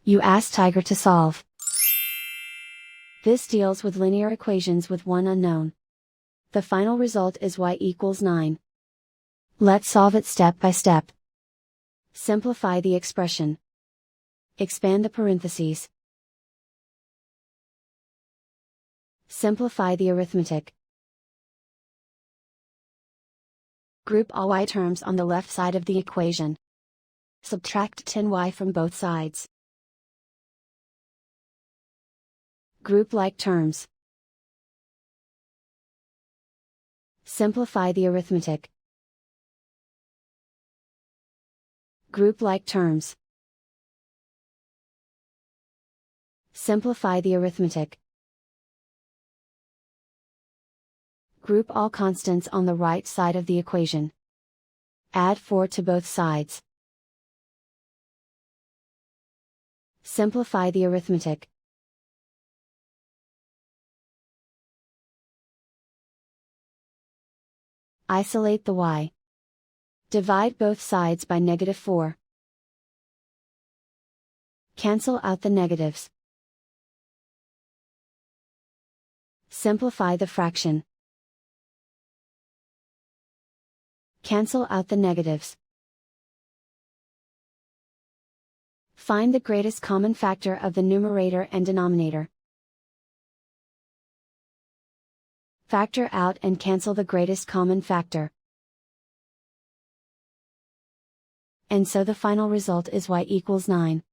You ask Tiger to solve. This deals with linear equations with one unknown. The final result is y equals 9. Let's solve it step by step. Simplify the expression. Expand the parentheses. Simplify the arithmetic. Group all y terms on the left side of the equation. Subtract 10y from both sides. Group like terms. Simplify the arithmetic. Group like terms. Simplify the arithmetic. Group all constants on the right side of the equation. Add 4 to both sides. Simplify the arithmetic. Isolate the y. Divide both sides by -4. Cancel out the negatives. Simplify the fraction. Cancel out the negatives. Find the greatest common factor of the numerator and denominator. Factor out and cancel the greatest common factor. And so the final result is y equals 9.